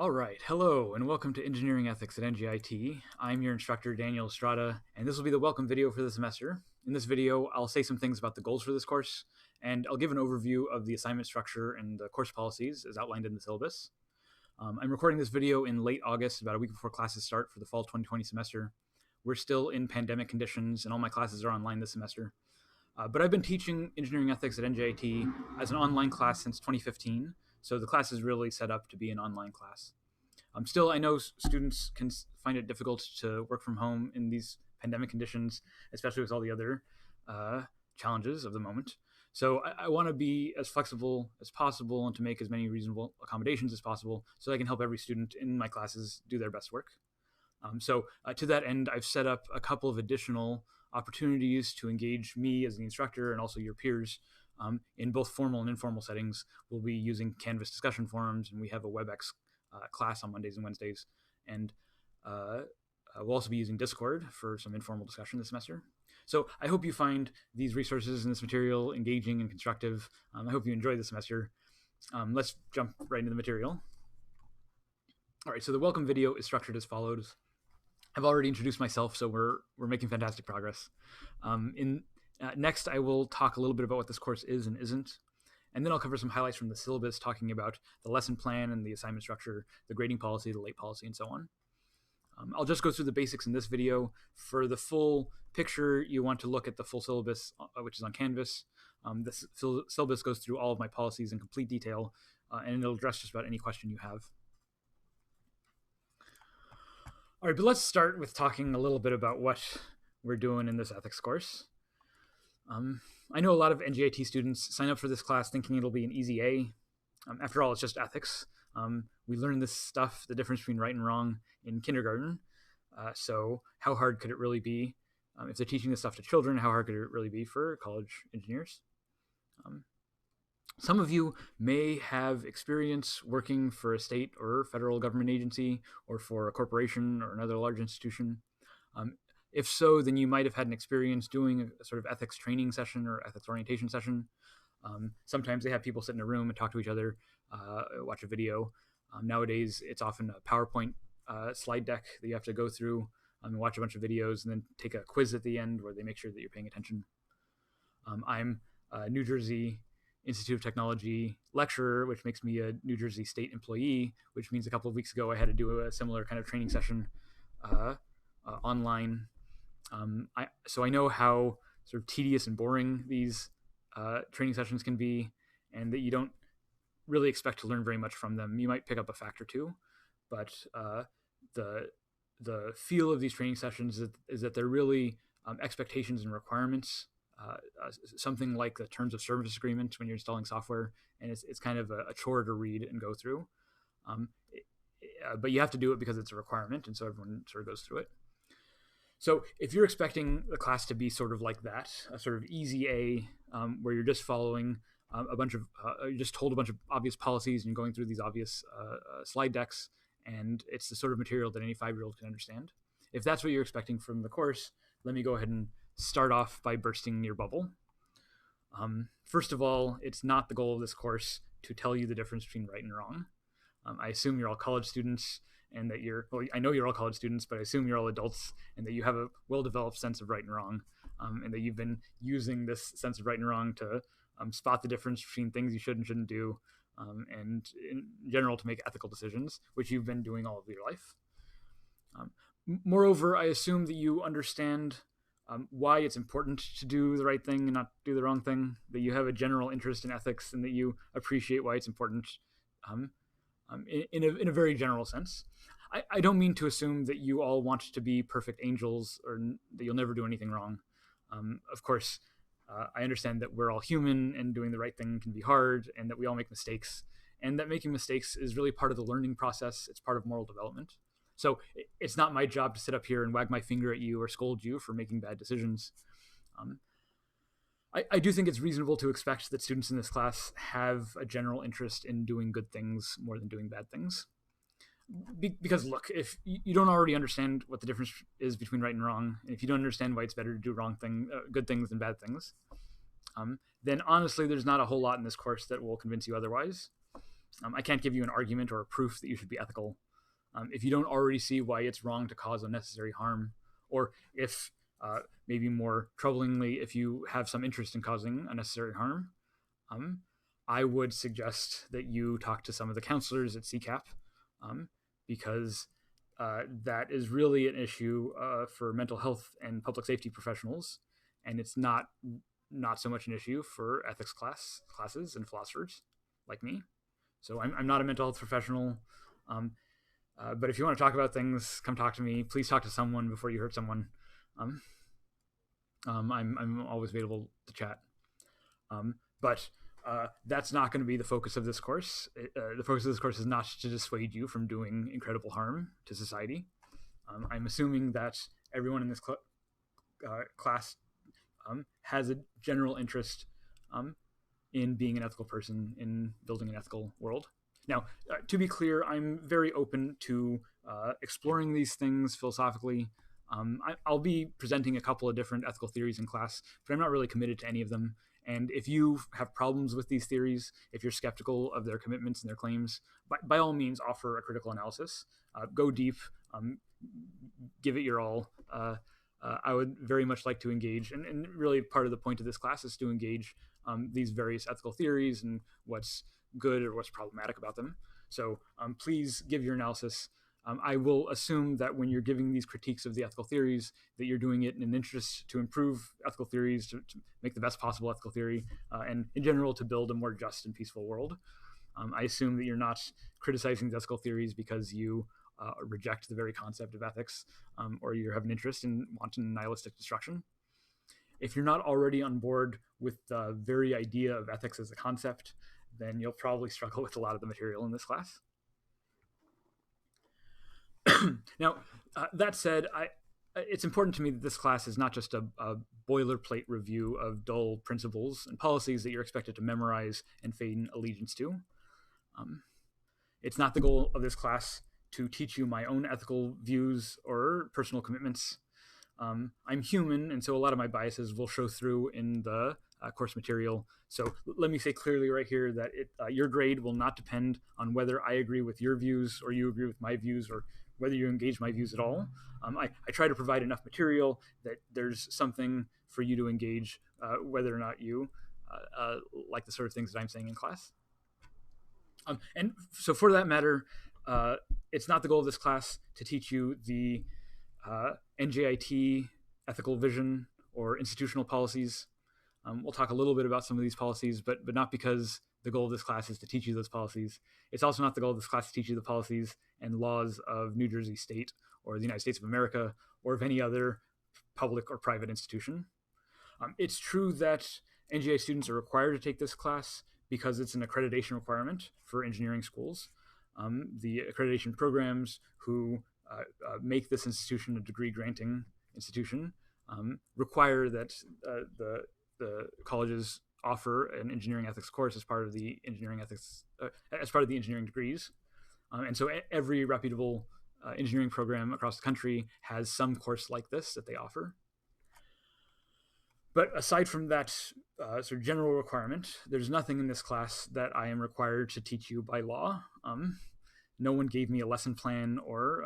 All right, hello and welcome to Engineering Ethics at NJIT. I'm your instructor, Daniel Estrada, and this will be the welcome video for the semester. In this video, I'll say some things about the goals for this course, and I'll give an overview of the assignment structure and the course policies as outlined in the syllabus. I'm recording this video in late August, about a week before classes start for the fall 2020 semester. We're still in pandemic conditions, and all my classes are online this semester. But I've been teaching Engineering Ethics at NJIT as an online class since 2015, so the class is really set up to be an online class. Still, I know students can find it difficult to work from home in these pandemic conditions, especially with all the other challenges of the moment. So I want to be as flexible as possible and to make as many reasonable accommodations as possible so that I can help every student in my classes do their best work. To that end, I've set up a couple of additional opportunities to engage me as the instructor and also your peers in both formal and informal settings. We'll be using Canvas discussion forums, and we have a WebEx class on Mondays and Wednesdays. And we'll also be using Discord for some informal discussion this semester. So I hope you find these resources and this material engaging and constructive. I hope you enjoy the semester. Let's jump right into the material. All right, so the welcome video is structured as follows. I've already introduced myself, so we're making fantastic progress. Next, I will talk a little bit about what this course is and isn't. And then I'll cover some highlights from the syllabus, talking about the lesson plan and the assignment structure, the grading policy, the late policy, and so on. I'll just go through the basics in this video. For the full picture, you want to look at the full syllabus, which is on Canvas. This syllabus goes through all of my policies in complete detail, and it'll address just about any question you have. All right, but let's start with talking a little bit about what we're doing in this ethics course. I know a lot of NJIT students sign up for this class thinking it'll be an easy A. After all, it's just ethics. We learn this stuff, the difference between right and wrong, in kindergarten. So how hard could it really be? If they're teaching this stuff to children, how hard could it really be for college engineers? Some of you may have experience working for a state or federal government agency or for a corporation or another large institution. If so, then you might have had an experience doing a sort of ethics training session or ethics orientation session. Sometimes they have people sit in a room and talk to each other, watch a video. Nowadays, it's often a PowerPoint slide deck that you have to go through and watch a bunch of videos and then take a quiz at the end where they make sure that you're paying attention. I'm a New Jersey Institute of Technology lecturer, which makes me a New Jersey State employee, which means a couple of weeks ago I had to do a similar kind of training session online. So I know how sort of tedious and boring these training sessions can be, and that you don't really expect to learn very much from them. You might pick up a fact or two, but the feel of these training sessions is that they're really expectations and requirements, something like the terms of service agreement when you're installing software, and it's kind of a chore to read and go through. But you have to do it because it's a requirement, and so everyone sort of goes through it. So if you're expecting the class to be sort of like that, a sort of easy A, where you're just following you're just told a bunch of obvious policies and you're going through these obvious slide decks, and it's the sort of material that any 5-year-old can understand. If that's what you're expecting from the course, let me go ahead and start off by bursting your bubble. First of all, it's not the goal of this course to tell you the difference between right and wrong. I assume you're all college students, and that I know you're all college students, but I assume you're all adults and that you have a well-developed sense of right and wrong, and that you've been using this sense of right and wrong to spot the difference between things you should and shouldn't do, and in general to make ethical decisions, which you've been doing all of your life. Moreover, I assume that you understand why it's important to do the right thing and not do the wrong thing, that you have a general interest in ethics, and that you appreciate why it's important in a very general sense. I don't mean to assume that you all want to be perfect angels or that you'll never do anything wrong. Of course, I understand that we're all human and doing the right thing can be hard, and that we all make mistakes, and that making mistakes is really part of the learning process. It's part of moral development. So it's not my job to sit up here and wag my finger at you or scold you for making bad decisions. I do think it's reasonable to expect that students in this class have a general interest in doing good things more than doing bad things. Because look, if you don't already understand what the difference is between right and wrong, and if you don't understand why it's better to do good things than bad things, then honestly, there's not a whole lot in this course that will convince you otherwise. I can't give you an argument or a proof that you should be ethical. If you don't already see why it's wrong to cause unnecessary harm, or if, maybe more troublingly, if you have some interest in causing unnecessary harm, I would suggest that you talk to some of the counselors at CCAP, because that is really an issue for mental health and public safety professionals, and it's not so much an issue for ethics classes and philosophers like me. So I'm not a mental health professional, but if you want to talk about things, come talk to me. Please talk to someone before you hurt someone. I'm always available to chat. But that's not going to be the focus of this course. The focus of this course is not to dissuade you from doing incredible harm to society. I'm assuming that everyone in this class has a general interest in being an ethical person, in building an ethical world. Now, to be clear, I'm very open to exploring these things philosophically. I'll be presenting a couple of different ethical theories in class, but I'm not really committed to any of them. And if you have problems with these theories, if you're skeptical of their commitments and their claims, by all means, offer a critical analysis. Go deep, give it your all. I would very much like to engage, and really part of the point of this class is to engage these various ethical theories and what's good or what's problematic about them. So please give your analysis. I will assume that when you're giving these critiques of the ethical theories, that you're doing it in an interest to improve ethical theories, to make the best possible ethical theory, and in general to build a more just and peaceful world. I assume that you're not criticizing the ethical theories because you reject the very concept of ethics, or you have an interest in wanton nihilistic destruction. If you're not already on board with the very idea of ethics as a concept, then you'll probably struggle with a lot of the material in this class. Now, that said, it's important to me that this class is not just a boilerplate review of dull principles and policies that you're expected to memorize and feign allegiance to. It's not the goal of this class to teach you my own ethical views or personal commitments. I'm human, and so a lot of my biases will show through in the course material. So let me say clearly right here that your grade will not depend on whether I agree with your views or you agree with my views, or whether you engage my views at all. I try to provide enough material that there's something for you to engage, whether or not you like the sort of things that I'm saying in class. And so for that matter, it's not the goal of this class to teach you the NJIT ethical vision or institutional policies. We'll talk a little bit about some of these policies, but not because the goal of this class is to teach you those policies. It's also not the goal of this class to teach you the policies and laws of New Jersey State or the United States of America or of any other public or private institution. It's true that NJIT students are required to take this class because it's an accreditation requirement for engineering schools. The accreditation programs who make this institution a degree-granting institution require that the colleges offer an engineering ethics course as part of the engineering ethics, as part of the engineering degrees. And so every reputable engineering program across the country has some course like this that they offer. But aside from that sort of general requirement, there's nothing in this class that I am required to teach you by law. No one gave me a lesson plan or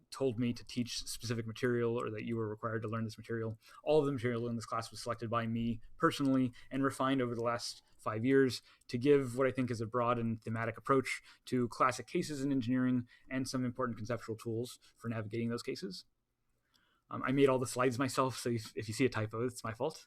told me to teach specific material or that you were required to learn this material. All of the material in this class was selected by me personally and refined over the last 5 years to give what I think is a broad and thematic approach to classic cases in engineering and some important conceptual tools for navigating those cases. I made all the slides myself, so if you see a typo, it's my fault.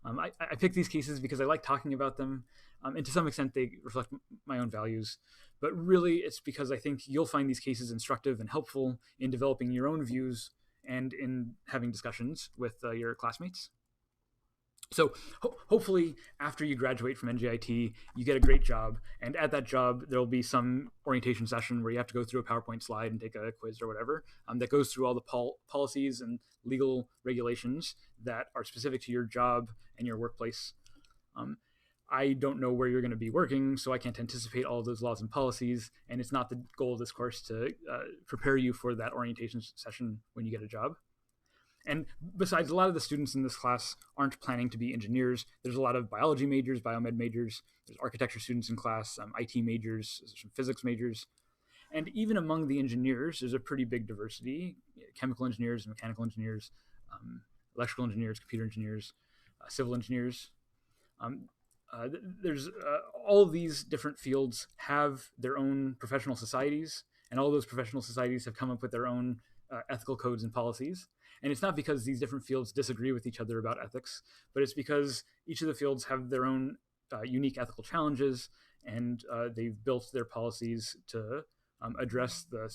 I picked these cases because I like talking about them, and to some extent they reflect my own values. But really, it's because I think you'll find these cases instructive and helpful in developing your own views and in having discussions with your classmates. So hopefully, after you graduate from NJIT, you get a great job. And at that job, there'll be some orientation session where you have to go through a PowerPoint slide and take a quiz or whatever that goes through all the policies and legal regulations that are specific to your job and your workplace. I don't know where you're going to be working, so I can't anticipate all of those laws and policies, and it's not the goal of this course to prepare you for that orientation session when you get a job. And besides, a lot of the students in this class aren't planning to be engineers. There's a lot of biology majors, biomed majors, there's architecture students in class, IT majors, some physics majors. And even among the engineers, there's a pretty big diversity: chemical engineers, mechanical engineers, electrical engineers, computer engineers, civil engineers. There's all of these different fields have their own professional societies, and all those professional societies have come up with their own ethical codes and policies. And it's not because these different fields disagree with each other about ethics, but it's because each of the fields have their own unique ethical challenges, and they've built their policies to address the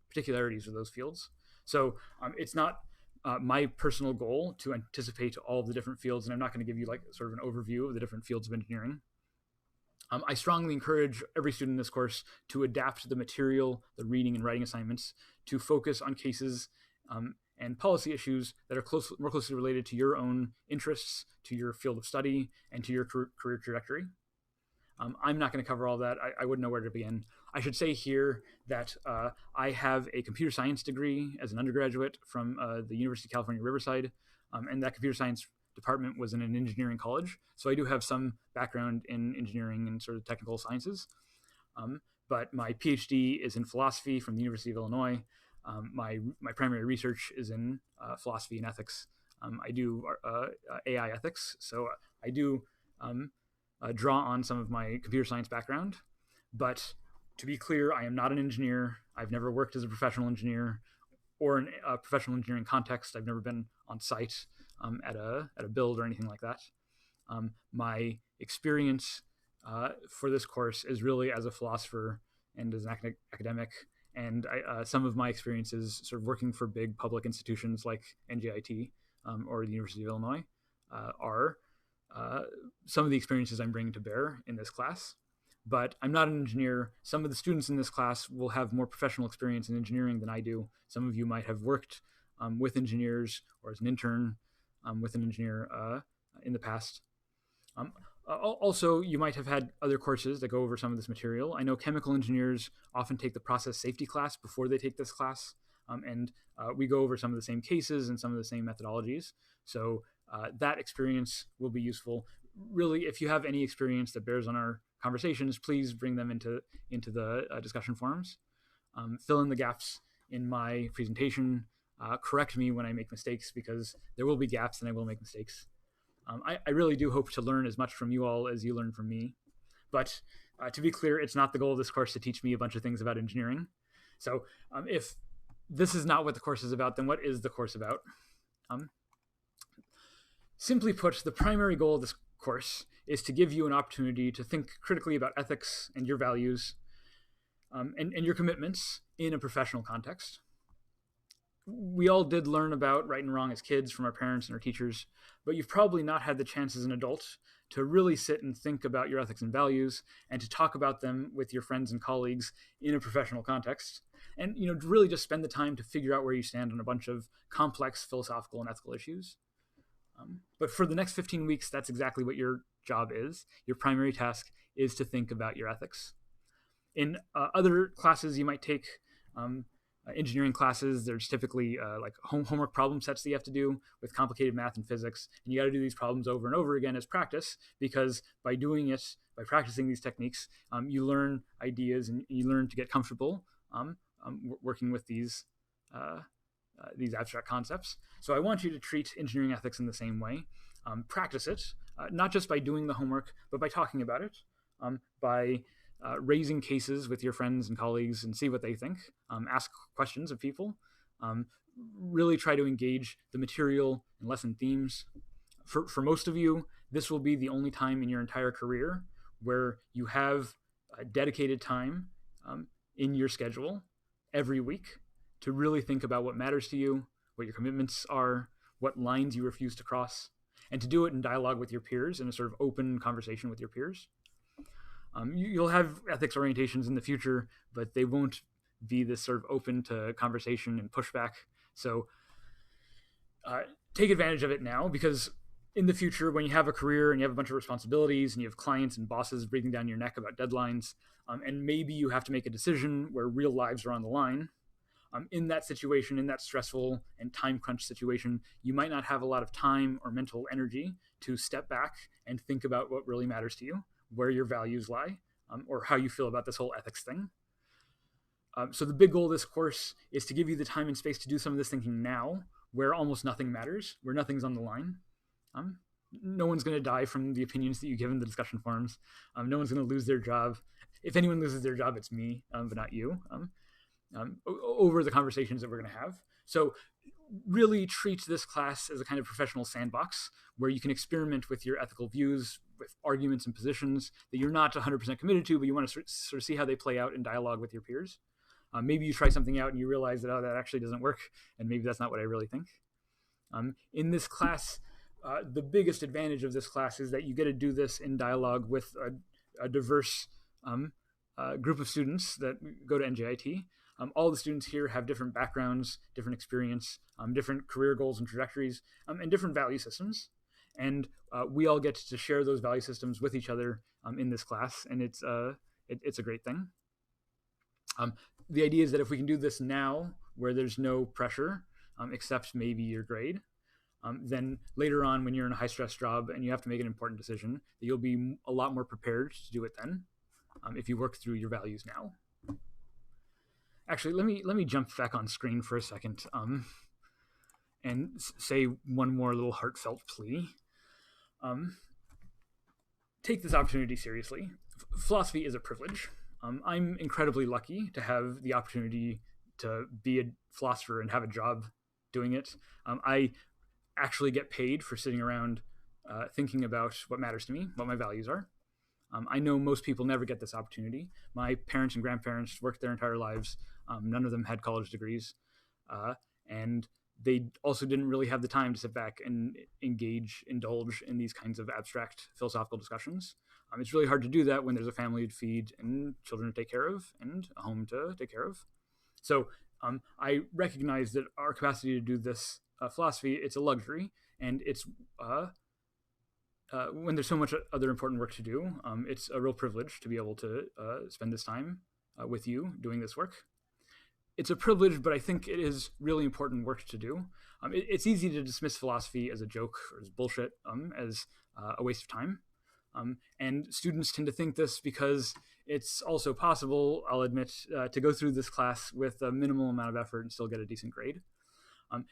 particularities of those fields. So it's not my personal goal to anticipate all of the different fields, and I'm not going to give you like sort of an overview of the different fields of engineering. I strongly encourage every student in this course to adapt the material, the reading and writing assignments, to focus on cases and policy issues that are more closely related to your own interests, to your field of study, and to your career trajectory. I'm not going to cover all that. I wouldn't know where to begin. I should say here that I have a computer science degree as an undergraduate from the University of California, Riverside, and that computer science department was in an engineering college. So I do have some background in engineering and sort of technical sciences. But my PhD is in philosophy from the University of Illinois. My primary research is in philosophy and ethics. I do AI ethics, so I do draw on some of my computer science background. But to be clear, I am not an engineer. I've never worked as a professional engineer or in a professional engineering context. I've never been on site at a build or anything like that. My experience for this course is really as a philosopher and as an academic. And some of my experiences sort of working for big public institutions like NJIT or the University of Illinois are some of the experiences I'm bringing to bear in this class. But I'm not an engineer. Some of the students in this class will have more professional experience in engineering than I do. Some of you might have worked with engineers or as an intern with an engineer in the past. Also, you might have had other courses that go over some of this material. I know chemical engineers often take the process safety class before they take this class, and we go over some of the same cases and some of the same methodologies. So that experience will be useful. Really, if you have any experience that bears on our conversations, please bring them into the discussion forums. Fill in the gaps in my presentation. Correct me when I make mistakes, because there will be gaps and I will make mistakes. I really do hope to learn as much from you all as you learn from me. But to be clear, it's not the goal of this course to teach me a bunch of things about engineering. So if this is not what the course is about, then what is the course about? Simply put, the primary goal of this course is to give you an opportunity to think critically about ethics and your values and your commitments in a professional context. We all did learn about right and wrong as kids from our parents and our teachers, but you've probably not had the chance as an adult to really sit and think about your ethics and values and to talk about them with your friends and colleagues in a professional context. And really just spend the time to figure out where you stand on a bunch of complex philosophical and ethical issues. But for the next 15 weeks, that's exactly what your job is. Your primary task is to think about your ethics. In other classes you might take, engineering classes, there's typically like homework problem sets that you have to do with complicated math and physics, and you got to do these problems over and over again as practice, because by doing it, by practicing these techniques, you learn ideas and you learn to get comfortable working with these abstract concepts. So I want you to treat engineering ethics in the same way. Practice it, not just by doing the homework, but by talking about it, by raising cases with your friends and colleagues and see what they think. Ask questions of people. Really try to engage the material and lesson themes. For most of you, this will be the only time in your entire career where you have dedicated time in your schedule every week to really think about what matters to you, what your commitments are, what lines you refuse to cross, and to do it in dialogue with your peers, in a sort of open conversation with your peers. You'll have ethics orientations in the future, but they won't be this sort of open to conversation and pushback. So take advantage of it now, because in the future, when you have a career and you have a bunch of responsibilities and you have clients and bosses breathing down your neck about deadlines, and maybe you have to make a decision where real lives are on the line, In that situation, in that stressful and time crunch situation, you might not have a lot of time or mental energy to step back and think about what really matters to you, where your values lie, or how you feel about this whole ethics thing. So the big goal of this course is to give you the time and space to do some of this thinking now, where almost nothing matters, where nothing's on the line. No one's going to die from the opinions that you give in the discussion forums. No one's going to lose their job. If anyone loses their job, it's me, but not you, over the conversations that we're going to have. So really treat this class as a kind of professional sandbox where you can experiment with your ethical views, with arguments and positions that you're not 100% committed to, but you want to sort of see how they play out in dialogue with your peers. Maybe you try something out and you realize that, oh, that actually doesn't work, and maybe that's not what I really think. In this class, the biggest advantage of this class is that you get to do this in dialogue with a diverse group of students that go to NJIT. All the students here have different backgrounds, different experience, different career goals and trajectories, and different value systems. And we all get to share those value systems with each other in this class, and it's a great thing. The idea is that if we can do this now, where there's no pressure, except maybe your grade, then later on when you're in a high-stress job and you have to make an important decision, that you'll be a lot more prepared to do it then, if you work through your values now. Actually, let me jump back on screen for a second and say one more little heartfelt plea. Take this opportunity seriously. Philosophy is a privilege. I'm incredibly lucky to have the opportunity to be a philosopher and have a job doing it. I actually get paid for sitting around thinking about what matters to me, what my values are. I know most people never get this opportunity. My parents and grandparents worked their entire lives. None of them had college degrees. And they also didn't really have the time to sit back and indulge in these kinds of abstract philosophical discussions. It's really hard to do that when there's a family to feed and children to take care of and a home to take care of. So I recognize that our capacity to do this philosophy, it's a luxury, and it's when there's so much other important work to do, it's a real privilege to be able to spend this time with you doing this work. It's a privilege, but I think it is really important work to do. It's easy to dismiss philosophy as a joke or as bullshit, as a waste of time. And students tend to think this because it's also possible, I'll admit, to go through this class with a minimal amount of effort and still get a decent grade.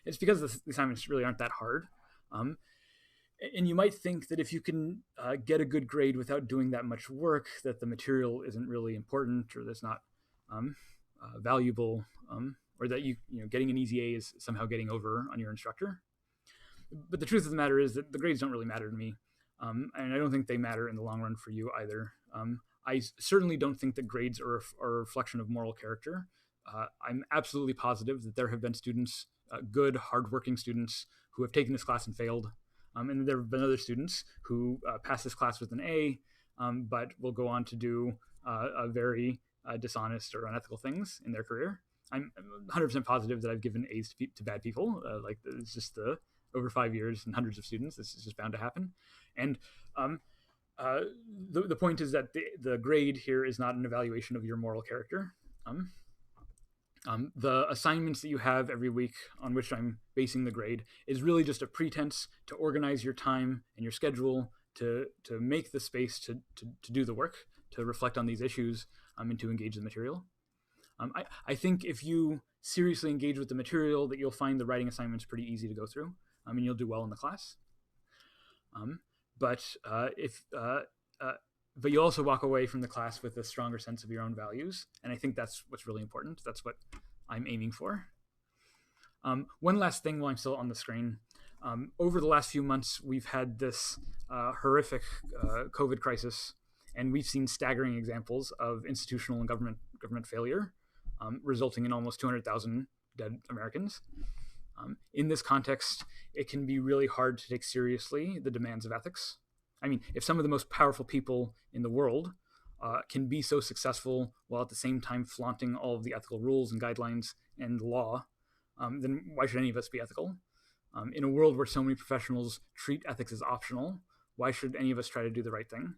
It's because the assignments really aren't that hard. And you might think that if you can get a good grade without doing that much work, that the material isn't really important, or that's not valuable, or that you getting an easy A is somehow getting over on your instructor. But the truth of the matter is that the grades don't really matter to me, and I don't think they matter in the long run for you either. I certainly don't think that grades are a reflection of moral character. I'm absolutely positive that there have been students, good, hardworking students, who have taken this class and failed. And there have been other students who pass this class with an A, but will go on to do a very dishonest or unethical things in their career. I'm 100% positive that I've given A's to bad people. Like, it's just over 5 years and hundreds of students, this is just bound to happen. And the point is that the grade here is not an evaluation of your moral character. The assignments that you have every week on which I'm basing the grade is really just a pretense to organize your time and your schedule to make the space to do the work, to reflect on these issues, and to engage the material. I think if you seriously engage with the material, that you'll find the writing assignments pretty easy to go through, and you'll do well in the class. But you also walk away from the class with a stronger sense of your own values, and I think that's what's really important. That's what I'm aiming for. One last thing while I'm still on the screen. Over the last few months, we've had this horrific COVID crisis, and we've seen staggering examples of institutional and government failure, resulting in almost 200,000 dead Americans. In this context, it can be really hard to take seriously the demands of ethics. I mean, if some of the most powerful people in the world can be so successful while at the same time flaunting all of the ethical rules and guidelines and law, then why should any of us be ethical? In a world where so many professionals treat ethics as optional, why should any of us try to do the right thing?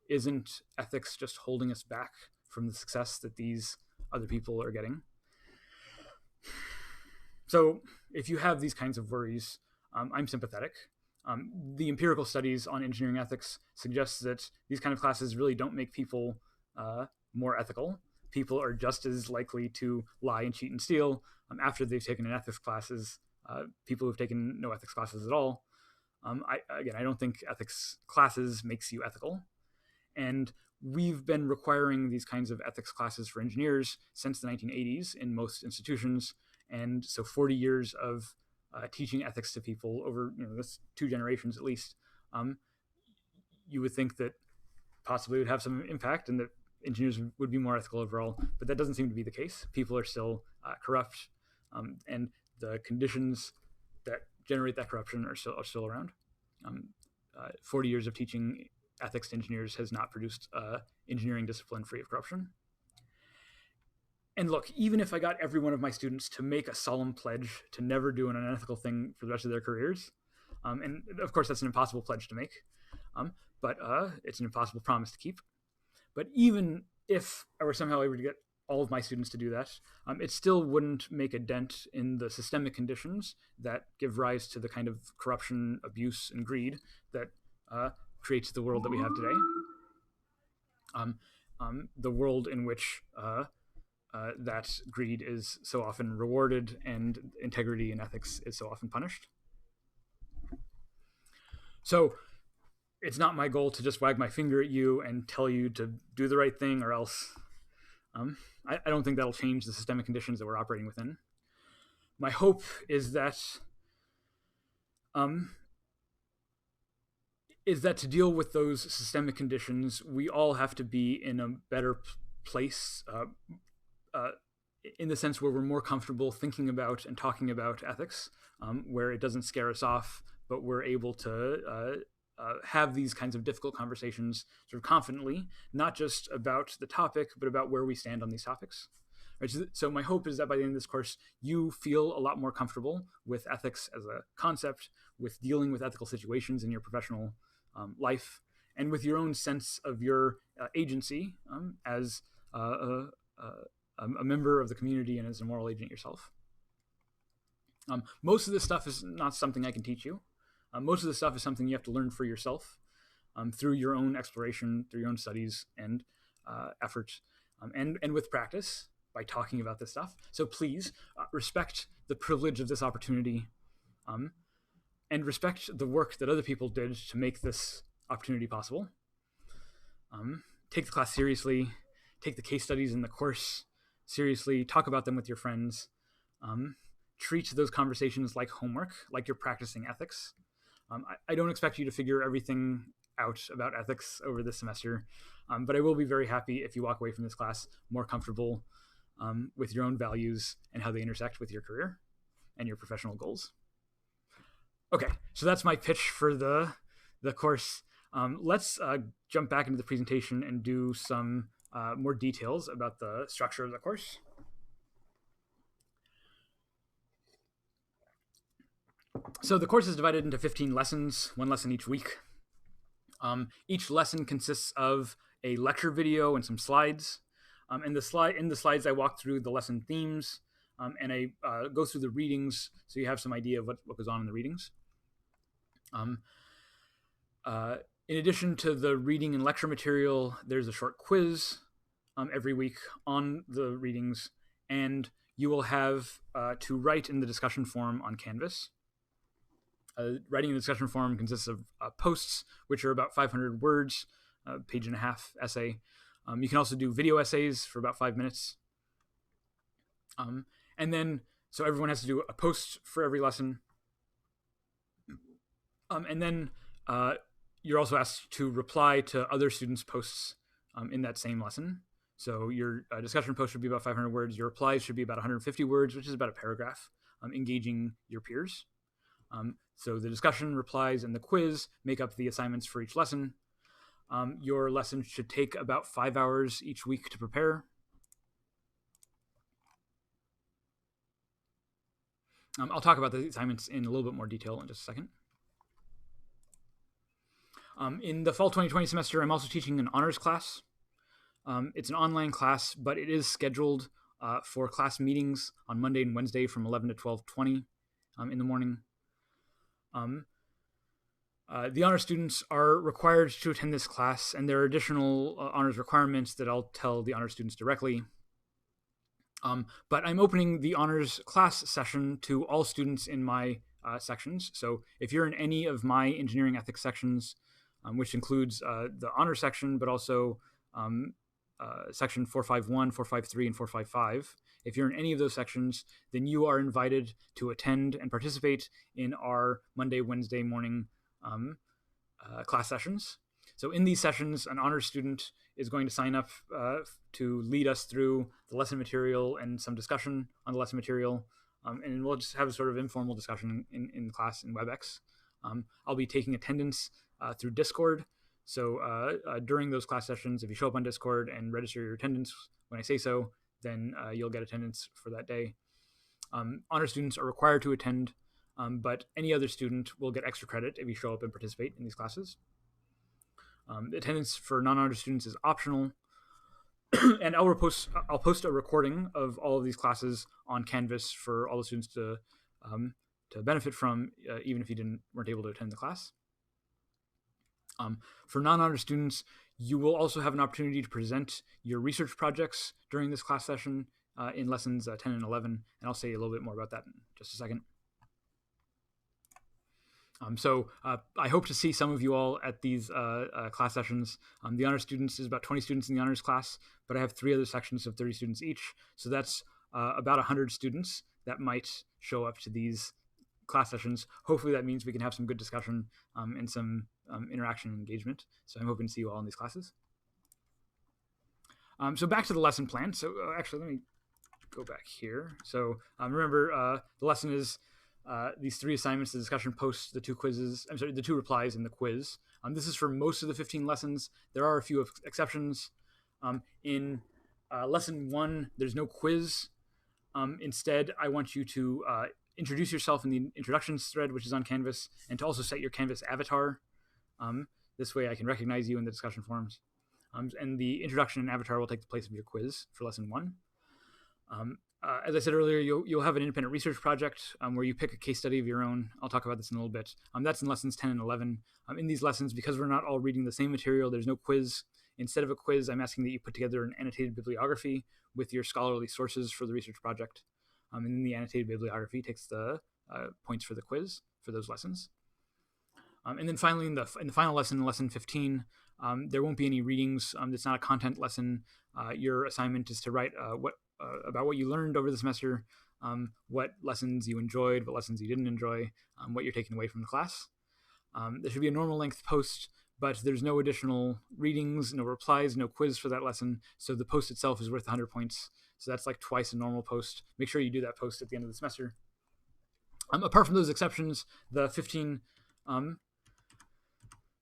Isn't ethics just holding us back from the success that these other people are getting? So if you have these kinds of worries, I'm sympathetic. The empirical studies on engineering ethics suggest that these kind of classes really don't make people more ethical. People are just as likely to lie and cheat and steal after they've taken an ethics classes. People who've taken no ethics classes at all. I don't think ethics classes makes you ethical. And we've been requiring these kinds of ethics classes for engineers since the 1980s in most institutions. And so 40 years of teaching ethics to people over this 2 generations at least, you would think that possibly would have some impact and that engineers would be more ethical overall, but that doesn't seem to be the case. People are still corrupt, and the conditions that generate that corruption are still around. 40 years of teaching ethics to engineers has not produced engineering discipline free of corruption. And look, even if I got every one of my students to make a solemn pledge to never do an unethical thing for the rest of their careers, and of course that's an impossible pledge to make, but it's an impossible promise to keep. But even if I were somehow able to get all of my students to do that, it still wouldn't make a dent in the systemic conditions that give rise to the kind of corruption, abuse, and greed that creates the world that we have today. The world in which that greed is so often rewarded and integrity and ethics is so often punished. So it's not my goal to just wag my finger at you and tell you to do the right thing or else. I don't think that'll change the systemic conditions that we're operating within. My hope is that to deal with those systemic conditions, we all have to be in a better place in the sense where we're more comfortable thinking about and talking about ethics, where it doesn't scare us off, but we're able to have these kinds of difficult conversations sort of confidently, not just about the topic, but about where we stand on these topics. Right? So my hope is that by the end of this course, you feel a lot more comfortable with ethics as a concept, with dealing with ethical situations in your professional life, and with your own sense of your agency as a member of the community and as a moral agent yourself. Most of this stuff is not something I can teach you. Most of the stuff is something you have to learn for yourself through your own exploration, through your own studies and efforts, and with practice by talking about this stuff. So please respect the privilege of this opportunity and respect the work that other people did to make this opportunity possible. Take the class seriously. Take the case studies in the course seriously. Talk about them with your friends. Treat those conversations like homework, like you're practicing ethics. I don't expect you to figure everything out about ethics over this semester, but I will be very happy if you walk away from this class more comfortable with your own values and how they intersect with your career and your professional goals. Okay, so that's my pitch for the course. Let's jump back into the presentation and do some more details about the structure of the course. So the course is divided into 15 lessons, 1 lesson each week. Each lesson consists of a lecture video and some slides. In the slides, I walk through the lesson themes and I go through the readings so you have some idea of what goes on in the readings. In addition to the reading and lecture material, there's a short quiz every week on the readings, and you will have to write in the discussion forum on Canvas. Writing in the discussion forum consists of posts, which are about 500 words, page and a half essay. You can also do video essays for about 5 minutes. And then, so everyone has to do a post for every lesson. And then you're also asked to reply to other students' posts in that same lesson. So your discussion post should be about 500 words. Your replies should be about 150 words, which is about a paragraph, engaging your peers. So the discussion, replies, and the quiz make up the assignments for each lesson. Your lesson should take about 5 hours each week to prepare. I'll talk about the assignments in a little bit more detail in just a second. In the fall 2020 semester, I'm also teaching an honors class. It's an online class, but it is scheduled for class meetings on Monday and Wednesday from 11 to 12:20 in the morning. The honors students are required to attend this class, and there are additional honors requirements that I'll tell the honors students directly. But I'm opening the honors class session to all students in my sections. So if you're in any of my engineering ethics sections, which includes the honor section, but also section 451, 453, and 455, if you're in any of those sections, then you are invited to attend and participate in our Monday, Wednesday morning class sessions. So in these sessions, an honors student is going to sign up to lead us through the lesson material and some discussion on the lesson material. And we'll just have a sort of informal discussion in class in WebEx. I'll be taking attendance through Discord. So during those class sessions, if you show up on Discord and register your attendance when I say so, then you'll get attendance for that day. Honor students are required to attend, but any other student will get extra credit if you show up and participate in these classes. Attendance for non-honor students is optional, and I'll post a recording of all of these classes on Canvas for all the students to benefit from, even if you weren't able to attend the class. For non-honor students, you will also have an opportunity to present your research projects during this class session in lessons 10 and 11, and I'll say a little bit more about that in just a second. So I hope to see some of you all at these class sessions. The honors students is about 20 students in the honors class, but I have 3 other sections of 30 students each. So that's about 100 students that might show up to these class sessions. Hopefully that means we can have some good discussion and some interaction and engagement. So I'm hoping to see you all in these classes. So back to the lesson plan. So actually, let me go back here. So remember, the lesson is these 3 assignments, the discussion post, the 2 quizzes, the 2 replies and the quiz. This is for most of the 15 lessons. There are a few exceptions. In lesson 1, there's no quiz. Instead, I want you to introduce yourself in the introductions thread, which is on Canvas, and to also set your Canvas avatar. This way I can recognize you in the discussion forums. And the introduction and avatar will take the place of your quiz for lesson 1. As I said earlier, you'll have an independent research project where you pick a case study of your own. I'll talk about this in a little bit. That's in lessons 10 and 11. In these lessons, because we're not all reading the same material, there's no quiz. Instead of a quiz, I'm asking that you put together an annotated bibliography with your scholarly sources for the research project. And then the annotated bibliography takes the points for the quiz for those lessons. And then finally, in the final lesson, lesson 15, there won't be any readings. It's not a content lesson. Your assignment is to write about what you learned over the semester, what lessons you enjoyed, what lessons you didn't enjoy, what you're taking away from the class. There should be a normal length post, but there's no additional readings, no replies, no quiz for that lesson. So the post itself is worth 100 points. So that's like twice a normal post. Make sure you do that post at the end of the semester. Apart from those exceptions, the 15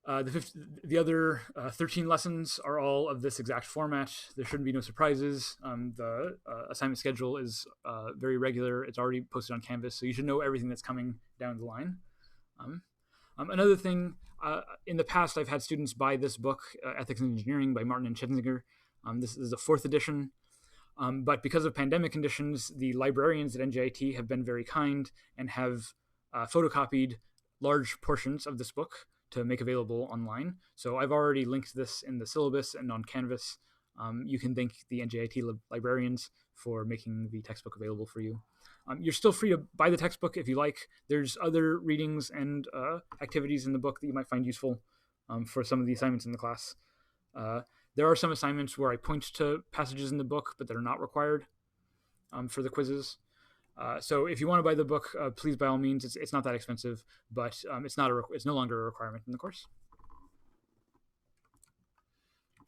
the other 13 lessons are all of this exact format. There shouldn't be no surprises. The assignment schedule is very regular. It's already posted on Canvas, so you should know everything that's coming down the line. Another thing, in the past, I've had students buy this book, Ethics in Engineering by Martin and Chetzinger. This is the 4th edition. But because of pandemic conditions, the librarians at NJIT have been very kind and have photocopied large portions of this book to make available online. So I've already linked this in the syllabus and on Canvas. You can thank the NJIT librarians for making the textbook available for you. You're still free to buy the textbook if you like. There's other readings and activities in the book that you might find useful for some of the assignments in the class. There are some assignments where I point to passages in the book, but that are not required for the quizzes. So if you want to buy the book, please, by all means. It's not that expensive, but it's no longer a requirement in the course.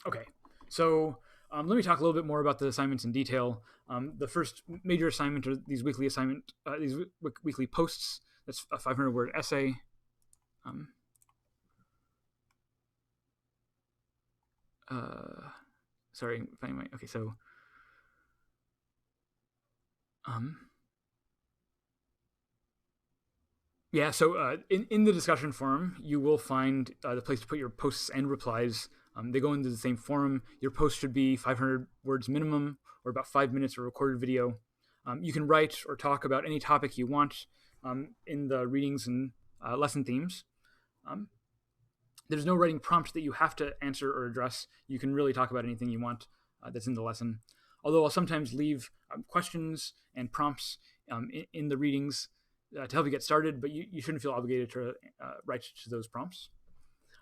Okay, so let me talk a little bit more about the assignments in detail. The first major assignment are these weekly weekly posts. That's a 500-word essay. Sorry, finding my, okay, so yeah, so in the discussion forum, you will find the place to put your posts and replies. They go into the same forum. Your post should be 500 words minimum, or about 5 minutes of recorded video. You can write or talk about any topic you want in the readings and lesson themes. There's no writing prompt that you have to answer or address. You can really talk about anything you want that's in the lesson. Although I'll sometimes leave questions and prompts in the readings to help you get started, but you shouldn't feel obligated to write to those prompts.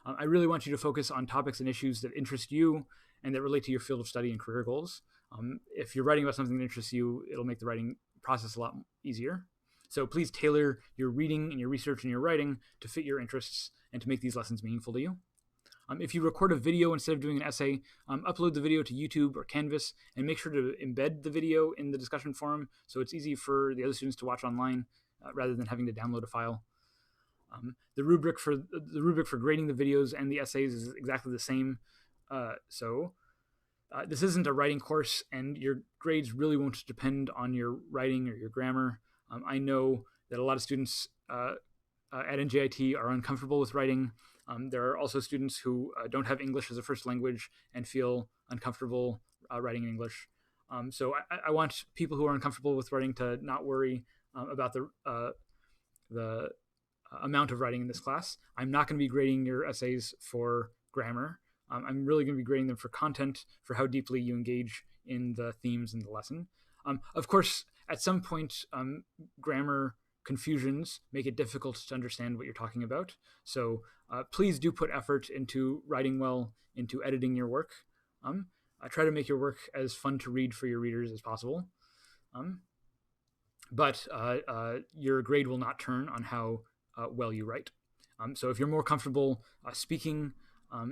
I really want you to focus on topics and issues that interest you and that relate to your field of study and career goals. If you're writing about something that interests you, it'll make the writing process a lot easier. So please tailor your reading and your research and your writing to fit your interests and to make these lessons meaningful to you. If you record a video instead of doing an essay, upload the video to YouTube or Canvas and make sure to embed the video in the discussion forum so it's easy for the other students to watch online rather than having to download a file. The rubric for grading the videos and the essays is exactly the same. This isn't a writing course, and your grades really won't depend on your writing or your grammar. I know that a lot of students at NJIT are uncomfortable with writing. There are also students who don't have English as a first language and feel uncomfortable writing in English. So I want people who are uncomfortable with writing to not worry about the amount of writing in this class. I'm not going to be grading your essays for grammar. I'm really going to be grading them for content, for how deeply you engage in the themes in the lesson. Of course, at some point, grammar confusions make it difficult to understand what you're talking about. So please do put effort into writing well, into editing your work. Try to make your work as fun to read for your readers as possible. But your grade will not turn on how well you write. So if you're more comfortable speaking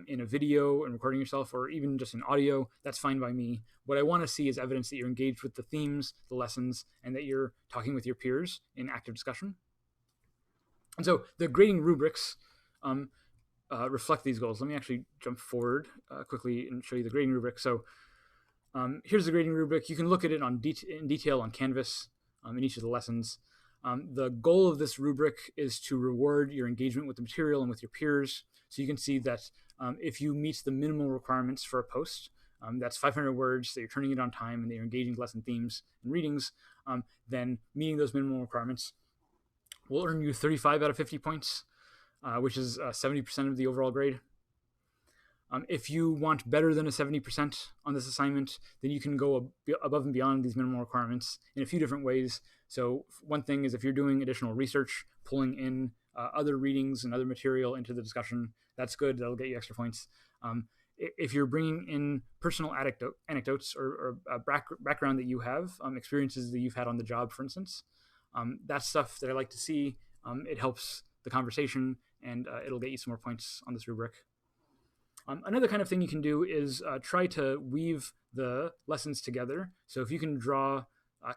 in a video and recording yourself, or even just in audio, that's fine by me. What I want to see is evidence that you're engaged with the themes, the lessons, and that you're talking with your peers in active discussion. And so the grading rubrics reflect these goals. Let me actually jump forward quickly and show you the grading rubric. So here's the grading rubric. You can look at it in detail on Canvas in each of the lessons. The goal of this rubric is to reward your engagement with the material and with your peers. So you can see that if you meet the minimal requirements for a post, that's 500 words, that you're turning it on time, and that you're engaging lesson themes and readings, then meeting those minimum requirements will earn you 35 out of 50 points, which is 70% of the overall grade. If you want better than a 70% on this assignment, then you can go above and beyond these minimum requirements in a few different ways. So one thing is if you're doing additional research, pulling in other readings and other material into the discussion, that's good. That'll get you extra points. If you're bringing in personal anecdotes or background that you have, experiences that you've had on the job, for instance, that's stuff that I like to see. It helps the conversation, and it'll get you some more points on this rubric. Another kind of thing you can do is try to weave the lessons together. So if you can draw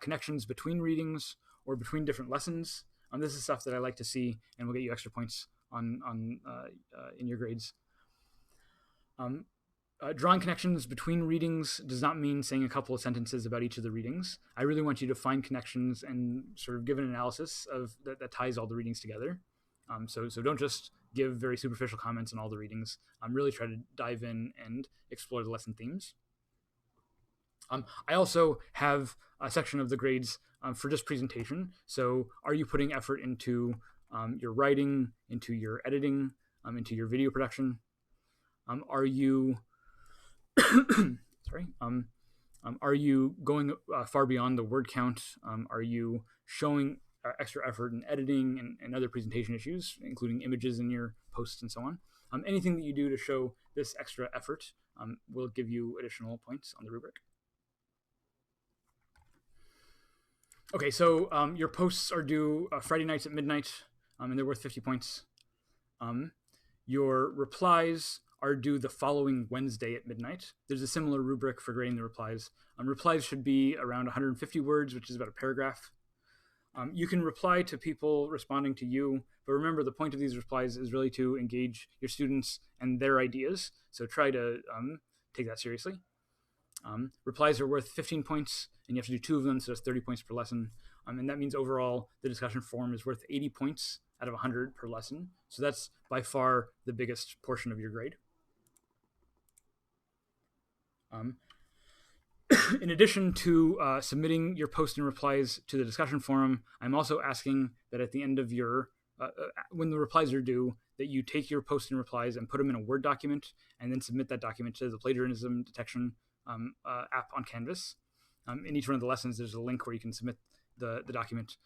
connections between readings or between different lessons, this is stuff that I like to see and will get you extra points in your grades. Drawing connections between readings does not mean saying a couple of sentences about each of the readings. I really want you to find connections and sort of give an analysis of that ties all the readings together. So don't just give very superficial comments on all the readings. Really try to dive in and explore the lesson themes. I also have a section of the grades for just presentation. So are you putting effort into your writing, into your editing, into your video production? Are you are you going far beyond the word count? Are you showing extra effort in editing and other presentation issues, including images in your posts and so on? Anything that you do to show this extra effort will give you additional points on the rubric. Okay, so your posts are due Friday nights at midnight, and they're worth 50 points. Your replies are due the following Wednesday at midnight. There's a similar rubric for grading the replies. Replies should be around 150 words, which is about a paragraph. You can reply to people responding to you, but remember the point of these replies is really to engage your students and their ideas, so try to take that seriously. Replies are worth 15 points, and you have to do 2 of them, so that's 30 points per lesson. And that means overall the discussion forum is worth 80 points out of 100 per lesson. So that's by far the biggest portion of your grade. Um, in addition to submitting your post and replies to the discussion forum, I'm also asking that at the end of your, when the replies are due, that you take your post and replies and put them in a Word document and then submit that document to the plagiarism detection app on Canvas. In each one of the lessons, there's a link where you can submit the document.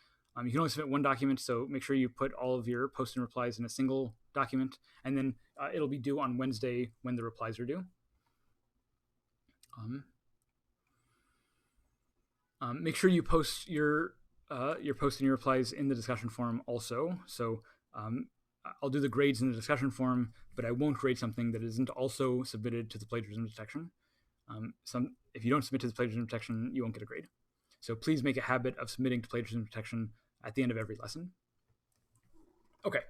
You can only submit one document, so make sure you put all of your post and replies in a single document, and then it'll be due on Wednesday when the replies are due. Make sure you post your post and your replies in the discussion forum also. So I'll do the grades in the discussion forum, but I won't grade something that isn't also submitted to the plagiarism detection. If you don't submit to the plagiarism detection, you won't get a grade. So please make a habit of submitting to plagiarism detection at the end of every lesson. Okay.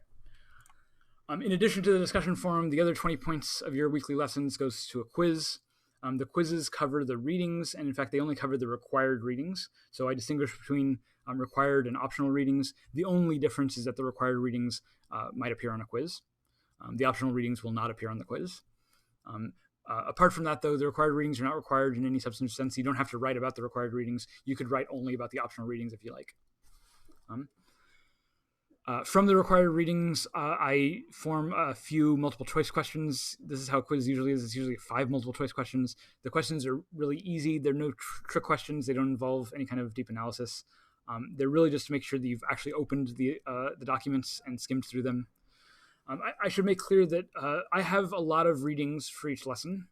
In addition to the discussion forum, the other 20 points of your weekly lessons goes to a quiz. The quizzes cover the readings, and in fact, they only cover the required readings. So I distinguish between required and optional readings. The only difference is that the required readings might appear on a quiz. The optional readings will not appear on the quiz. Apart from that, though, the required readings are not required in any substantive sense. You don't have to write about the required readings. You could write only about the optional readings if you like. From the required readings, I form a few multiple choice questions. This is how a quiz usually is. It's usually 5 multiple choice questions. The questions are really easy. They're no trick questions. They don't involve any kind of deep analysis. They're really just to make sure that you've actually opened the documents and skimmed through them. I should make clear that I have a lot of readings for each lesson.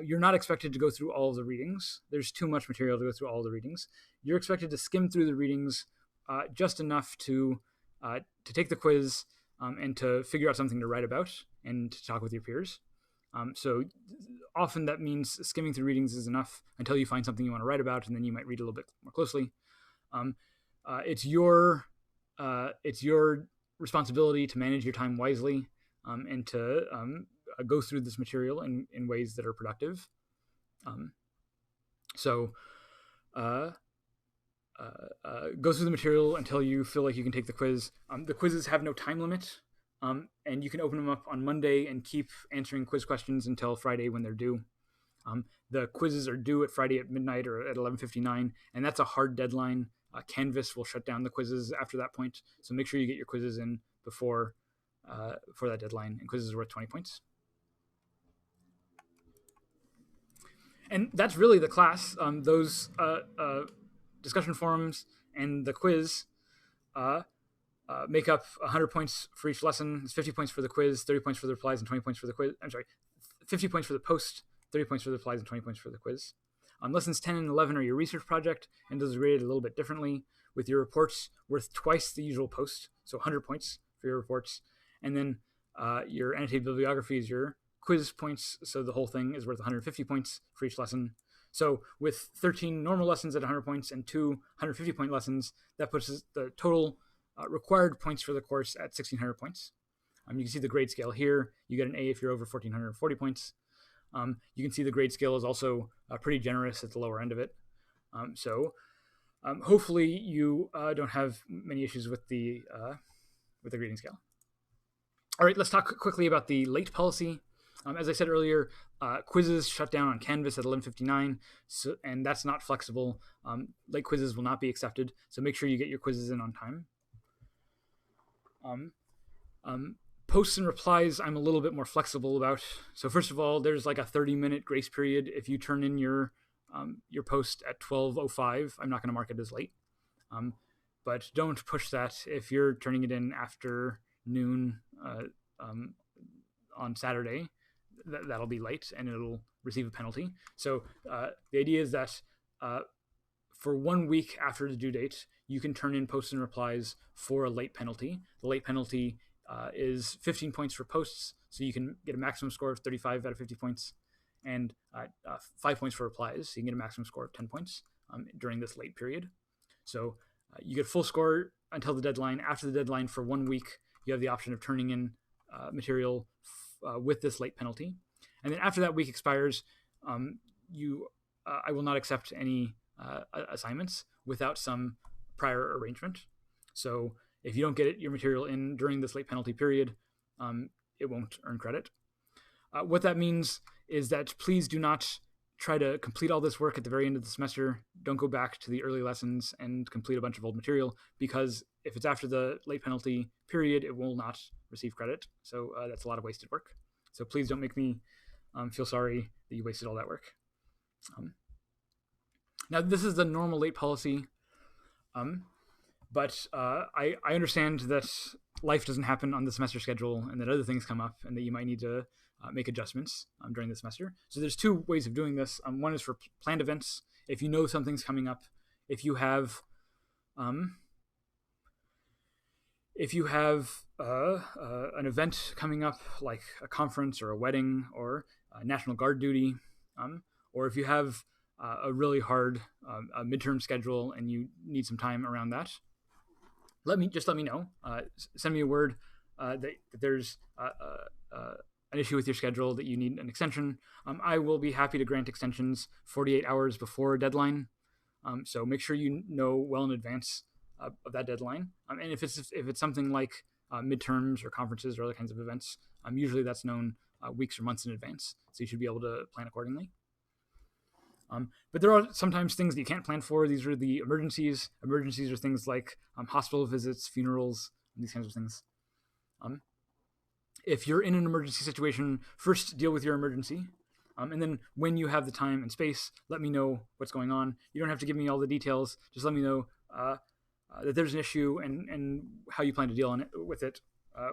You're not expected to go through all of the readings. There's too much material to go through all of the readings. You're expected to skim through the readings just enough to take the quiz and to figure out something to write about and to talk with your peers. So often that means skimming through readings is enough until you find something you want to write about, and then you might read a little bit more closely. It's your responsibility to manage your time wisely and to go through this material in ways that are productive. Go through the material until you feel like you can take the quiz. The quizzes have no time limit, and you can open them up on Monday and keep answering quiz questions until Friday when they're due. The quizzes are due at Friday at midnight or at 11:59, and that's a hard deadline. Canvas will shut down the quizzes after that point, so make sure you get your quizzes in before that deadline, and quizzes are worth 20 points. And that's really the class. Those discussion forums and the quiz make up 100 points for each lesson. It's 50 points for the quiz, 30 points for the replies, and 20 points for the quiz. I'm sorry, 50 points for the post, 30 points for the replies, and 20 points for the quiz. Lessons 10 and 11 are your research project, and those are graded a little bit differently, with your reports worth twice the usual post, so 100 points for your reports. And then your annotated bibliography is your quiz points, so the whole thing is worth 150 points for each lesson. So with 13 normal lessons at 100 points and 2 150-point lessons, that puts the total required points for the course at 1,600 points. You can see the grade scale here. You get an A if you're over 1,440 points. You can see the grade scale is also pretty generous at the lower end of it. Hopefully you don't have many issues with the grading scale. All right, let's talk quickly about the late policy. As I said earlier, quizzes shut down on Canvas at 11:59, and that's not flexible. Late quizzes will not be accepted, so make sure you get your quizzes in on time. Posts and replies, I'm a little bit more flexible about. So first of all, there's like a 30-minute grace period. If you turn in your post at 12:05, I'm not going to mark it as late. But don't push that. If you're turning it in after noon on Saturday, that'll be late and it'll receive a penalty. So the idea is that for 1 week after the due date, you can turn in posts and replies for a late penalty. The late penalty is 15 points for posts, so you can get a maximum score of 35 out of 50 points, and 5 points for replies, so you can get a maximum score of 10 points during this late period. So you get full score until the deadline. After the deadline for 1 week, you have the option of turning in material with this late penalty. And then after that week expires, I will not accept any assignments without some prior arrangement. So if you don't get your material in during this late penalty period, it won't earn credit. What that means is that please do not try to complete all this work at the very end of the semester. Don't go back to the early lessons and complete a bunch of old material, because if it's after the late penalty period, it will not receive credit. So that's a lot of wasted work. So please don't make me feel sorry that you wasted all that work. Now, this is the normal late policy, but I understand that life doesn't happen on the semester schedule and that other things come up and that you might need to make adjustments during the semester. So there's two ways of doing this. One is for planned events. If you know something's coming up, if you have an event coming up, like a conference or a wedding or National Guard duty, or if you have a really hard midterm schedule and you need some time around that, let me know. Send me a word that there's an issue with your schedule, that you need an extension. I will be happy to grant extensions 48 hours before a deadline. So make sure you know well in advance of that deadline. And if it's something like midterms or conferences or other kinds of events, usually that's known weeks or months in advance. So you should be able to plan accordingly. But there are sometimes things that you can't plan for. These are the emergencies. Emergencies are things like hospital visits, funerals, these kinds of things. If you're in an emergency situation, first deal with your emergency. And then when you have the time and space, let me know what's going on. You don't have to give me all the details. Just let me know that there's an issue and how you plan to deal with it,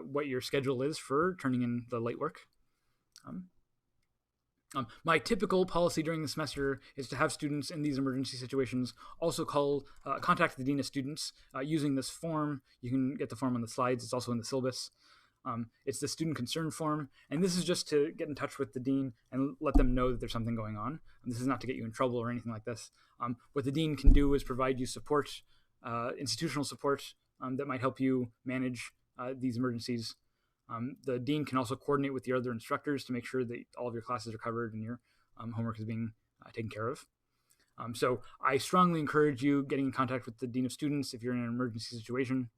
what your schedule is for turning in the late work. My typical policy during the semester is to have students in these emergency situations also contact the Dean of Students using this form. You can get the form on the slides. It's also in the syllabus. It's the student concern form, and this is just to get in touch with the dean and let them know that there's something going on. And this is not to get you in trouble or anything like this. What the dean can do is provide you support, institutional support that might help you manage these emergencies. The dean can also coordinate with the other instructors to make sure that all of your classes are covered and your homework is being taken care of. So I strongly encourage you getting in contact with the Dean of Students if you're in an emergency situation.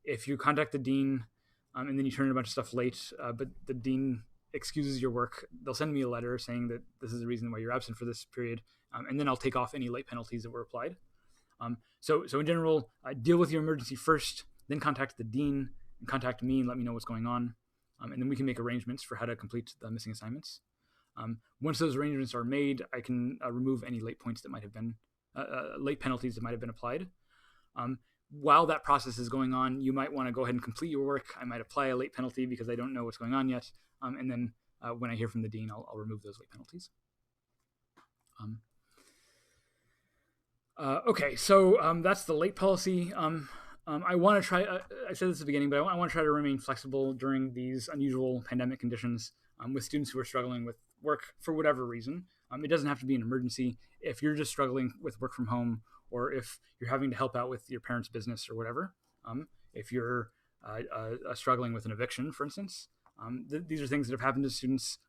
If you contact the dean and then you turn in a bunch of stuff late, but the dean excuses your work, they'll send me a letter saying that this is the reason why you're absent for this period, and then I'll take off any late penalties that were applied. So in general, deal with your emergency first, then contact the dean, and contact me and let me know what's going on, and then we can make arrangements for how to complete the missing assignments. Once those arrangements are made, I can remove any late points that might have been late penalties that might have been applied. While that process is going on, you might want to go ahead and complete your work. I might apply a late penalty because I don't know what's going on yet, and then when I hear from the dean, I'll remove those late penalties. Okay, so that's the late policy. I want to try, I said this at the beginning, but I want to try to remain flexible during these unusual pandemic conditions with students who are struggling with work for whatever reason. It doesn't have to be an emergency. If you're just struggling with work from home, or if you're having to help out with your parents' business or whatever, if you're struggling with an eviction, for instance, these are things that have happened to students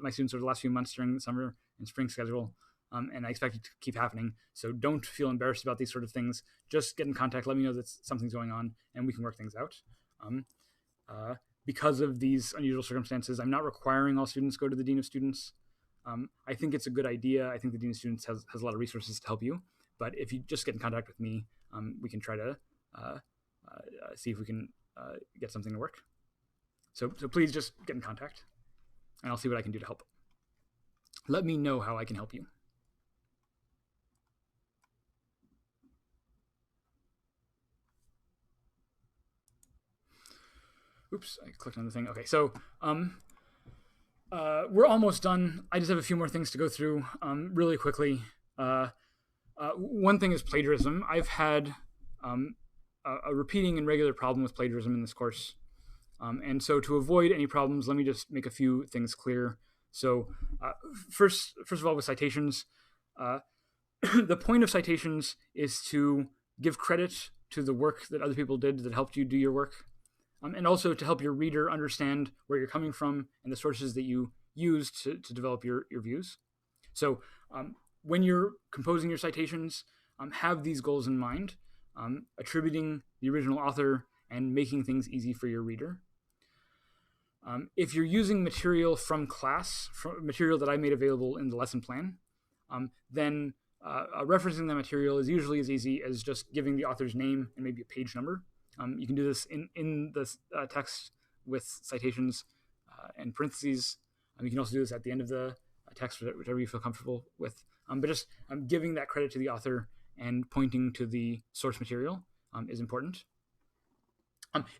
my students over the last few months during the summer and spring schedule. And I expect it to keep happening. So don't feel embarrassed about these sort of things. Just get in contact. Let me know that something's going on, and we can work things out. Because of these unusual circumstances, I'm not requiring all students go to the Dean of Students. I think it's a good idea. I think the Dean of Students has a lot of resources to help you. But if you just get in contact with me, we can try to see if we can get something to work. So please just get in contact, and I'll see what I can do to help. Let me know how I can help you. Oops, I clicked on the thing. Okay, so we're almost done. I just have a few more things to go through really quickly. One thing is plagiarism. I've had a repeating and regular problem with plagiarism in this course. And so to avoid any problems, let me just make a few things clear. So first of all, with citations, the point of citations is to give credit to the work that other people did that helped you do your work. And also to help your reader understand where you're coming from and the sources that you use to develop your views. So when you're composing your citations, have these goals in mind, attributing the original author and making things easy for your reader. If you're using material from class, from material that I made available in the lesson plan, then referencing that material is usually as easy as just giving the author's name and maybe a page number. You can do this in the text with citations and parentheses. You can also do this at the end of the text, whichever you feel comfortable with. But just giving that credit to the author and pointing to the source material is important.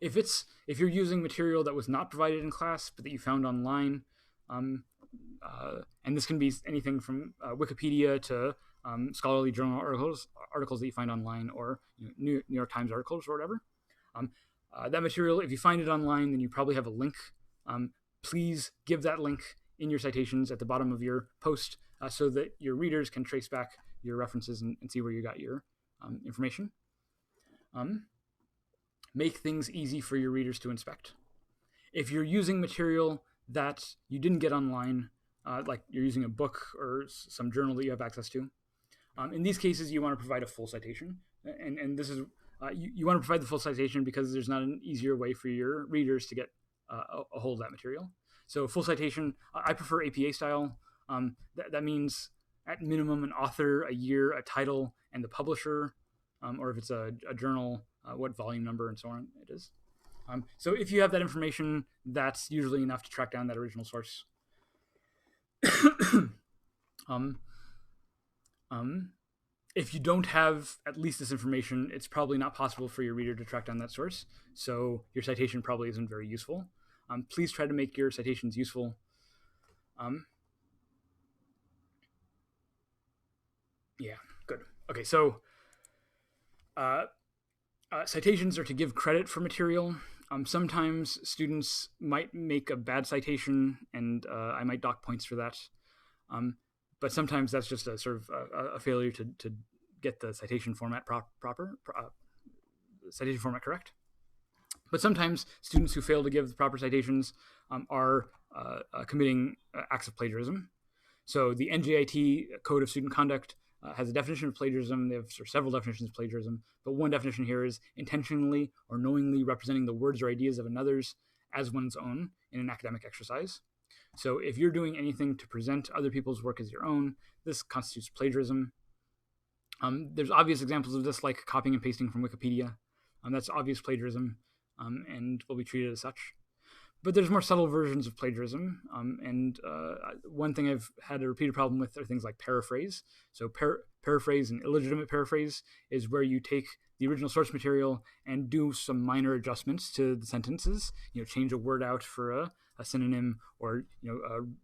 If you're using material that was not provided in class but that you found online, and this can be anything from Wikipedia to scholarly journal articles that you find online, or New York Times articles or whatever. That material, if you find it online, then you probably have a link. Please give that link in your citations at the bottom of your post so that your readers can trace back your references and see where you got your information. Make things easy for your readers to inspect. If you're using material that you didn't get online, like you're using a book or some journal that you have access to, in these cases you want to provide a full citation. And this is, you want to provide the full citation because there's not an easier way for your readers to get a hold of that material. So full citation, I prefer APA style. That means at minimum an author, a year, a title, and the publisher, or if it's a journal, what volume number and so on it is. So if you have that information, that's usually enough to track down that original source. If you don't have at least this information, it's probably not possible for your reader to track down that source. So your citation probably isn't very useful. Please try to make your citations useful. Yeah, good. Okay, so citations are to give credit for material. Sometimes students might make a bad citation, and I might dock points for that. But sometimes that's just a sort of a failure to get the citation format citation format correct. But sometimes students who fail to give the proper citations are committing acts of plagiarism. So the NJIT Code of Student Conduct has a definition of plagiarism. They have several definitions of plagiarism, but one definition here is intentionally or knowingly representing the words or ideas of another's as one's own in an academic exercise. So if you're doing anything to present other people's work as your own, this constitutes plagiarism. There's obvious examples of this, like copying and pasting from Wikipedia. That's obvious plagiarism and will be treated as such. But there's more subtle versions of plagiarism. One thing I've had a repeated problem with are things like paraphrase. So paraphrase and illegitimate paraphrase is where you take the original source material and do some minor adjustments to the sentences. Change a word out for a synonym, or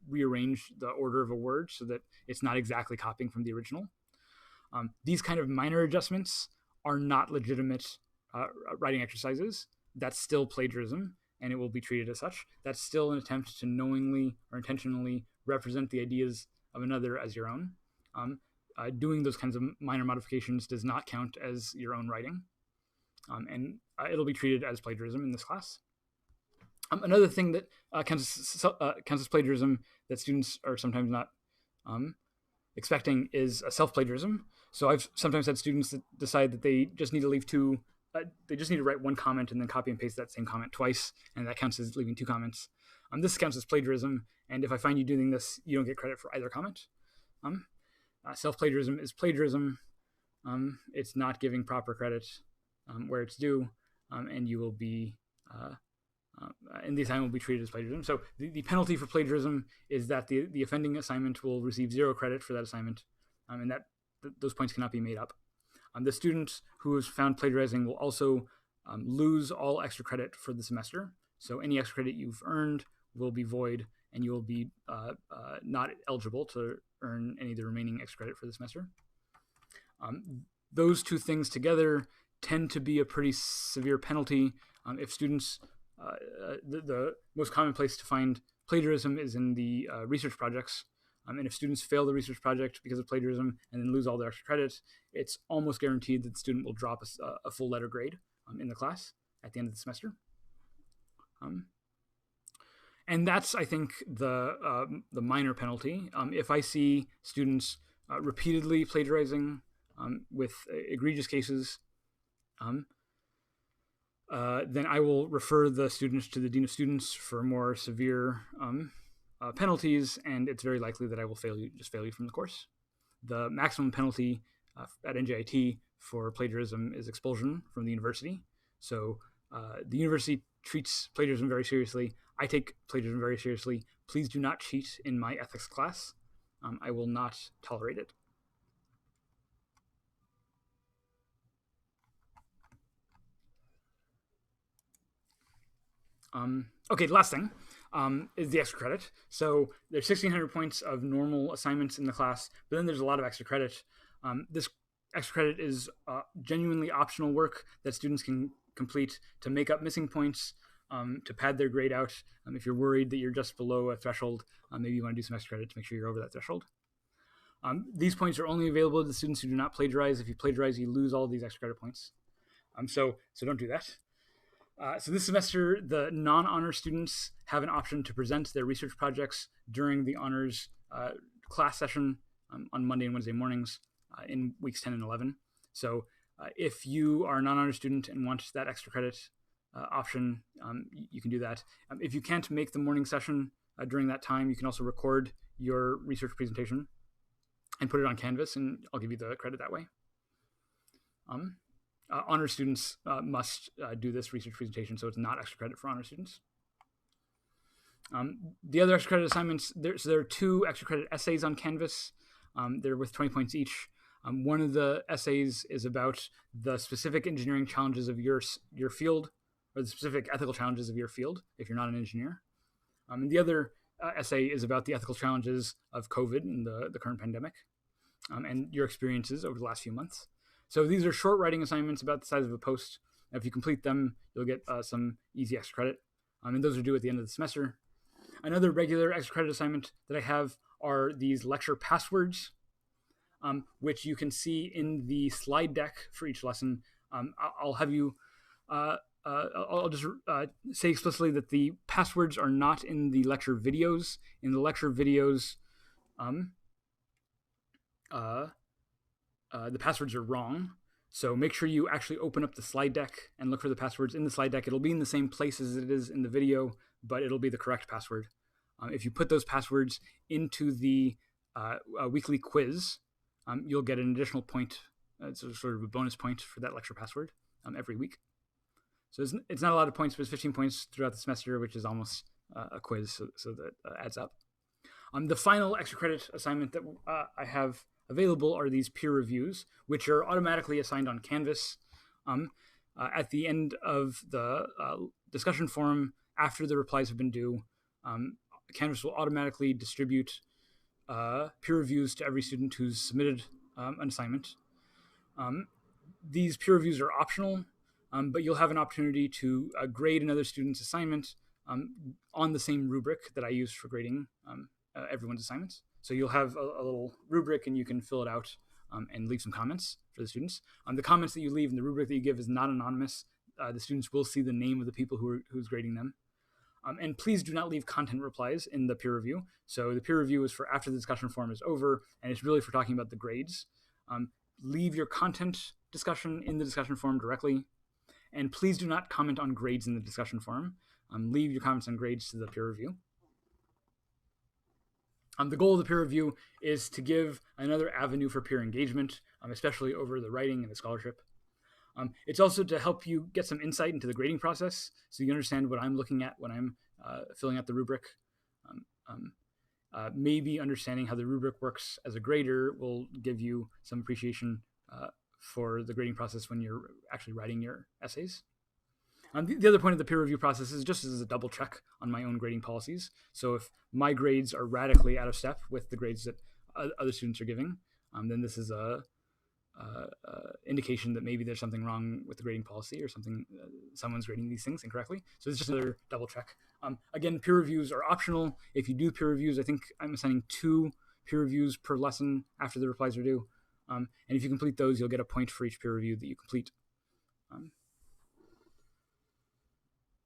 rearrange the order of a word so that it's not exactly copying from the original. These kind of minor adjustments are not legitimate writing exercises. That's still plagiarism, and it will be treated as such. That's still an attempt to knowingly or intentionally represent the ideas of another as your own. Doing those kinds of minor modifications does not count as your own writing, and it'll be treated as plagiarism in this class. Another thing that counts as plagiarism that students are sometimes not expecting is self-plagiarism. So I've sometimes had students that decide that they just need to leave they just need to write one comment and then copy and paste that same comment twice, and that counts as leaving two comments. This counts as plagiarism, and if I find you doing this, you don't get credit for either comment. Self-plagiarism is plagiarism. It's not giving proper credit where it's due, and you will be, and the assignment will be treated as plagiarism. So the penalty for plagiarism is that the offending assignment will receive 0 credit for that assignment, and that those points cannot be made up. The student who is found plagiarizing will also lose all extra credit for the semester. So any extra credit you've earned will be void, and you will be not eligible to earn any of the remaining extra credit for the semester. Those two things together tend to be a pretty severe penalty. If students, the most common place to find plagiarism is in the research projects. And if students fail the research project because of plagiarism and then lose all their extra credits, it's almost guaranteed that the student will drop a full letter grade in the class at the end of the semester. And that's, I think, the minor penalty. If I see students repeatedly plagiarizing with egregious cases, then I will refer the students to the Dean of Students for more severe penalties, and it's very likely that I will fail you from the course. The maximum penalty at NJIT for plagiarism is expulsion from the university. So the university treats plagiarism very seriously. I take plagiarism very seriously. Please do not cheat in my ethics class. I will not tolerate it. Okay, the last thing is the extra credit. So there's 1,600 points of normal assignments in the class, but then there's a lot of extra credit. This extra credit is genuinely optional work that students can complete to make up missing points, to pad their grade out. If you're worried that you're just below a threshold, maybe you want to do some extra credit to make sure you're over that threshold. These points are only available to the students who do not plagiarize. If you plagiarize, you lose all these extra credit points. So don't do that. So this semester, the non-honor students have an option to present their research projects during the honors class session on Monday and Wednesday mornings in weeks 10 and 11. So if you are a non-honor student and want that extra credit option, you can do that. If you can't make the morning session during that time, you can also record your research presentation and put it on Canvas, and I'll give you the credit that way. Honor students must do this research presentation, so it's not extra credit for honor students. The other extra credit assignments, there are 2 extra credit essays on Canvas. They're with 20 points each. One of the essays is about the specific engineering challenges of your field, or the specific ethical challenges of your field, if you're not an engineer. And the other essay is about the ethical challenges of COVID and the current pandemic, and your experiences over the last few months. So these are short writing assignments about the size of a post. If you complete them, you'll get some easy extra credit. And those are due at the end of the semester. Another regular extra credit assignment that I have are these lecture passwords, which you can see in the slide deck for each lesson. I'll have you, I'll just say explicitly that the passwords are not in the lecture videos. In the lecture videos, the passwords are wrong. So make sure you actually open up the slide deck and look for the passwords in the slide deck. It'll be in the same place as it is in the video, but it'll be the correct password. If you put those passwords into the weekly quiz, you'll get an additional point. It's sort of a bonus point for that lecture password every week. So it's not a lot of points, but it's 15 points throughout the semester, which is almost a quiz, so that adds up. The final extra credit assignment that I have available are these peer reviews, which are automatically assigned on Canvas. At the end of the discussion forum, after the replies have been due, Canvas will automatically distribute peer reviews to every student who's submitted an assignment. These peer reviews are optional, but you'll have an opportunity to grade another student's assignment on the same rubric that I use for grading everyone's assignments. So you'll have a little rubric, and you can fill it out and leave some comments for the students. The comments that you leave in the rubric that you give is not anonymous. The students will see the name of the people who's grading them. And please do not leave content replies in the peer review. So the peer review is for after the discussion forum is over, and it's really for talking about the grades. Leave your content discussion in the discussion forum directly. And please do not comment on grades in the discussion forum. Leave your comments on grades to the peer review. The goal of the peer review is to give another avenue for peer engagement, especially over the writing and the scholarship. It's also to help you get some insight into the grading process, so you understand what I'm looking at when I'm filling out the rubric. Maybe understanding how the rubric works as a grader will give you some appreciation for the grading process when you're actually writing your essays. The other point of the peer review process is just as a double check on my own grading policies. So if my grades are radically out of step with the grades that other students are giving, then this is a indication that maybe there's something wrong with the grading policy, or something, someone's grading these things incorrectly. So it's just another double check. Again, peer reviews are optional. If you do peer reviews, I think I'm assigning 2 peer reviews per lesson after the replies are due. And if you complete those, you'll get a point for each peer review that you complete.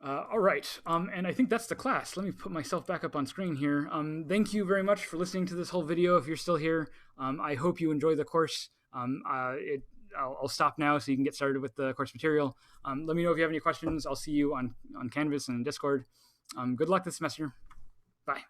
All right, and I think that's the class. Let me put myself back up on screen here. Thank you very much for listening to this whole video. If you're still here, I hope you enjoy the course. I'll stop now so you can get started with the course material. Let me know if you have any questions. I'll see you on Canvas and Discord. Good luck this semester. Bye.